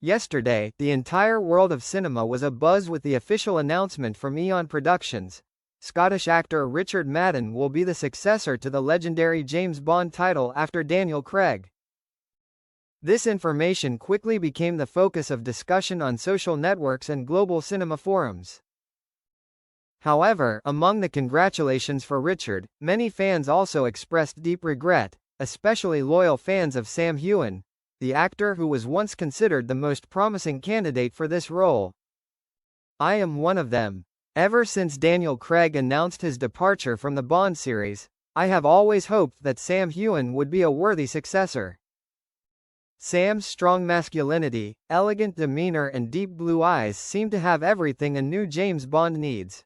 Yesterday, the entire world of cinema was abuzz with the official announcement from Eon Productions. Scottish actor Richard Madden will be the successor to the legendary James Bond title after Daniel Craig. This information quickly became the focus of discussion on social networks and global cinema forums. However, among the congratulations for Richard, many fans also expressed deep regret, especially loyal fans of Sam Heughan, the actor who was once considered the most promising candidate for this role. I am one of them. Ever since Daniel Craig announced his departure from the Bond series, I have always hoped that Sam Heughan would be a worthy successor. Sam's strong masculinity, elegant demeanor and deep blue eyes seem to have everything a new James Bond needs.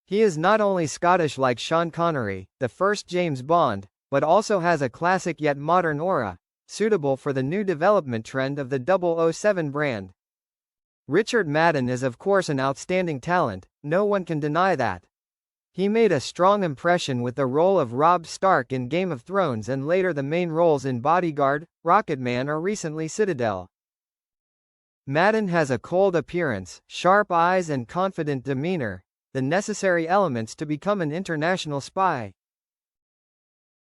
He is not only Scottish like Sean Connery, the first James Bond, but also has a classic yet modern aura, suitable for the new development trend of the 007 brand. Richard Madden is of course an outstanding talent, no one can deny that. He made a strong impression with the role of Robb Stark in Game of Thrones and later the main roles in Bodyguard, Rocketman or recently Citadel. Madden has a cold appearance, sharp eyes and confident demeanor, the necessary elements to become an international spy.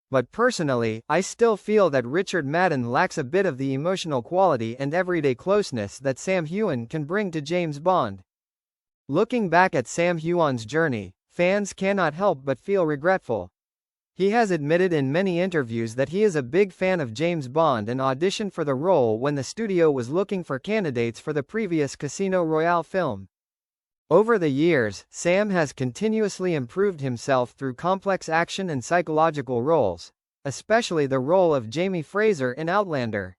But personally, I still feel that Richard Madden lacks a bit of the emotional quality and everyday closeness that Sam Heughan can bring to James Bond. Looking back at Sam Heughan's journey, fans cannot help but feel regretful. He has admitted in many interviews that he is a big fan of James Bond and auditioned for the role when the studio was looking for candidates for the previous Casino Royale film. Over the years, Sam has continuously improved himself through complex action and psychological roles, especially the role of Jamie Fraser in Outlander.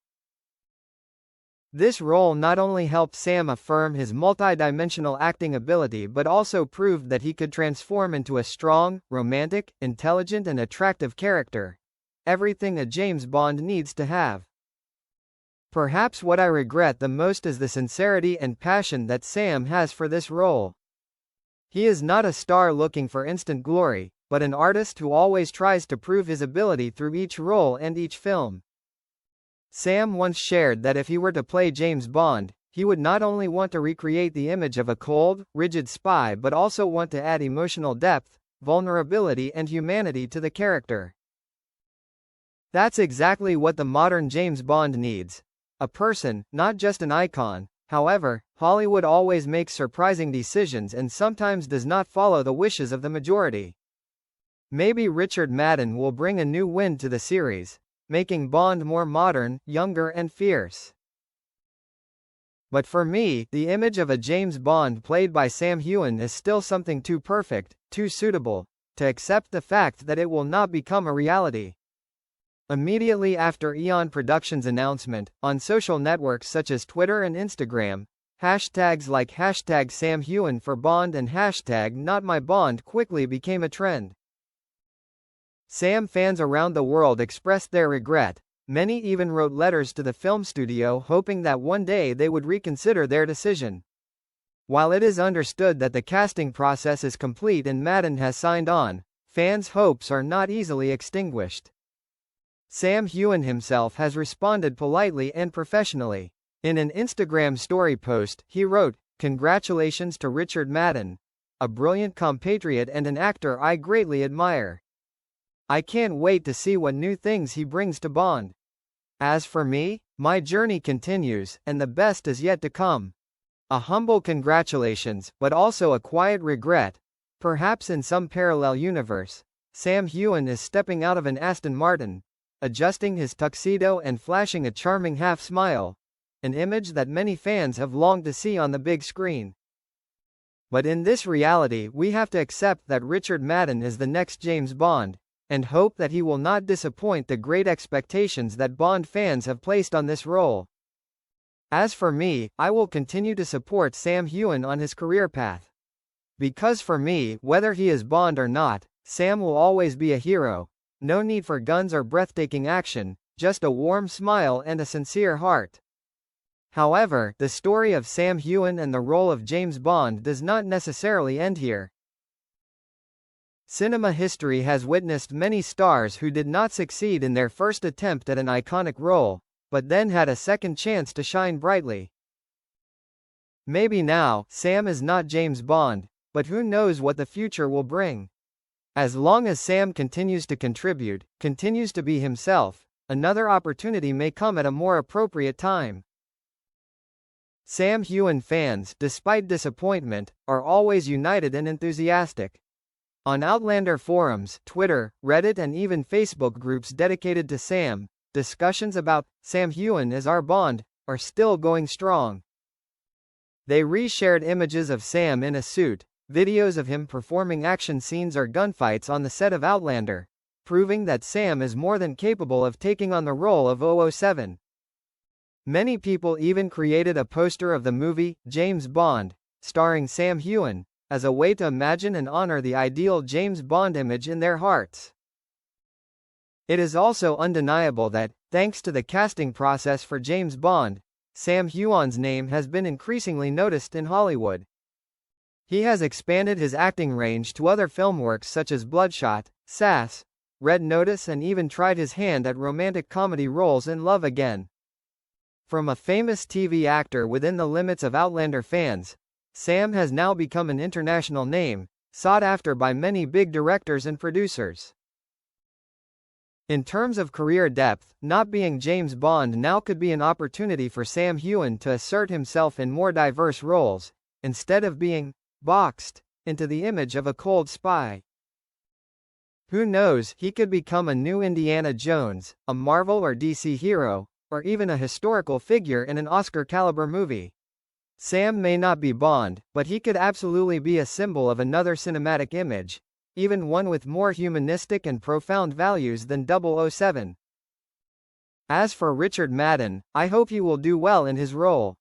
This role not only helped Sam affirm his multidimensional acting ability but also proved that he could transform into a strong, romantic, intelligent and attractive character. Everything a James Bond needs to have. Perhaps what I regret the most is the sincerity and passion that Sam has for this role. He is not a star looking for instant glory, but an artist who always tries to prove his ability through each role and each film. Sam once shared that if he were to play James Bond, he would not only want to recreate the image of a cold, rigid spy but also want to add emotional depth, vulnerability and humanity to the character. That's exactly what the modern James Bond needs. A person, not just an icon. However, Hollywood always makes surprising decisions and sometimes does not follow the wishes of the majority. Maybe Richard Madden will bring a new wind to the series, making Bond more modern, younger and fierce. But for me, the image of a James Bond played by Sam Heughan is still something too perfect, too suitable, to accept the fact that it will not become a reality. Immediately after Eon Productions' announcement, on social networks such as Twitter and Instagram, hashtags like #SamHeughan for Bond and #NotMyBond quickly became a trend. Sam fans around the world expressed their regret. Many even wrote letters to the film studio hoping that one day they would reconsider their decision. While it is understood that the casting process is complete and Madden has signed on, fans' hopes are not easily extinguished. Sam Heughan himself has responded politely and professionally. In an Instagram story post, he wrote, "Congratulations to Richard Madden, a brilliant compatriot and an actor I greatly admire. I can't wait to see what new things he brings to Bond. As for me, my journey continues, and the best is yet to come. A humble congratulations, but also a quiet regret. Perhaps in some parallel universe, Sam Heughan is stepping out of an Aston Martin, adjusting his tuxedo and flashing a charming half-smile, an image that many fans have longed to see on the big screen. But in this reality we have to accept that Richard Madden is the next James Bond, and hope that he will not disappoint the great expectations that Bond fans have placed on this role. As for me, I will continue to support Sam Heughan on his career path. Because for me, whether he is Bond or not, Sam will always be a hero. No need for guns or breathtaking action, just a warm smile and a sincere heart." However, the story of Sam Heughan and the role of James Bond does not necessarily end here. Cinema history has witnessed many stars who did not succeed in their first attempt at an iconic role, but then had a second chance to shine brightly. Maybe now, Sam is not James Bond, but who knows what the future will bring. As long as Sam continues to contribute, continues to be himself, another opportunity may come at a more appropriate time. Sam Heughan fans, despite disappointment, are always united and enthusiastic. On Outlander forums, Twitter, Reddit and even Facebook groups dedicated to Sam, discussions about Sam Heughan as our Bond are still going strong. They reshared images of Sam in a suit, videos of him performing action scenes or gunfights on the set of Outlander, proving that Sam is more than capable of taking on the role of 007. Many people even created a poster of the movie, James Bond, starring Sam Heughan, as a way to imagine and honor the ideal James Bond image in their hearts. It is also undeniable that, thanks to the casting process for James Bond, Sam Heughan's name has been increasingly noticed in Hollywood. He has expanded his acting range to other film works such as Bloodshot, Sass, Red Notice and even tried his hand at romantic comedy roles in Love Again. From a famous TV actor within the limits of Outlander fans, Sam has now become an international name, sought after by many big directors and producers. In terms of career depth, not being James Bond now could be an opportunity for Sam Heughan to assert himself in more diverse roles, instead of being boxed into the image of a cold spy. Who knows, he could become a new Indiana Jones, a Marvel or DC hero, or even a historical figure in an Oscar-caliber movie. Sam may not be Bond, but he could absolutely be a symbol of another cinematic image, even one with more humanistic and profound values than 007. As for Richard Madden, I hope he will do well in his role.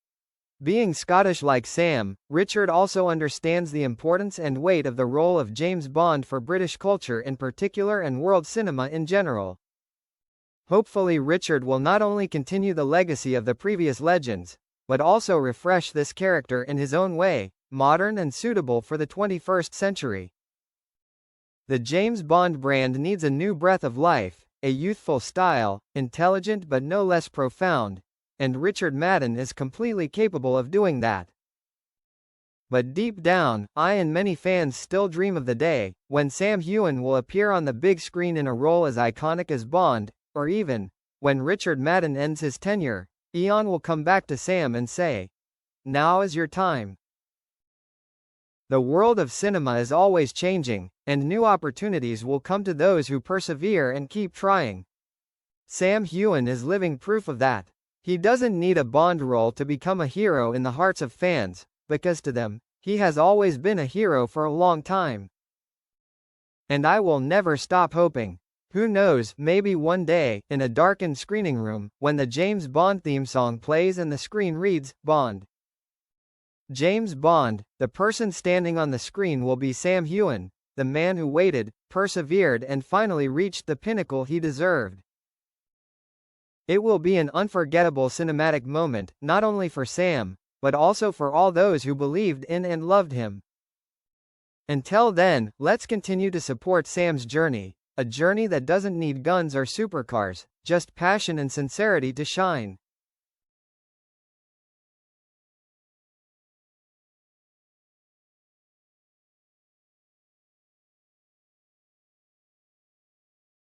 Being Scottish like Sam, Richard also understands the importance and weight of the role of James Bond for British culture in particular and world cinema in general. Hopefully Richard will not only continue the legacy of the previous legends, but also refresh this character in his own way, modern and suitable for the 21st century. The James Bond brand needs a new breath of life, a youthful style, intelligent but no less profound, and Richard Madden is completely capable of doing that. But deep down, I and many fans still dream of the day when Sam Heughan will appear on the big screen in a role as iconic as Bond, or even, when Richard Madden ends his tenure, Eon will come back to Sam and say, "Now is your time." The world of cinema is always changing, and new opportunities will come to those who persevere and keep trying. Sam Heughan is living proof of that. He doesn't need a Bond role to become a hero in the hearts of fans, because to them, he has always been a hero for a long time. And I will never stop hoping. Who knows, maybe one day, in a darkened screening room, when the James Bond theme song plays and the screen reads, Bond. James Bond, the person standing on the screen will be Sam Heughan, the man who waited, persevered and finally reached the pinnacle he deserved. It will be an unforgettable cinematic moment, not only for Sam, but also for all those who believed in and loved him. Until then, let's continue to support Sam's journey, a journey that doesn't need guns or supercars, just passion and sincerity to shine.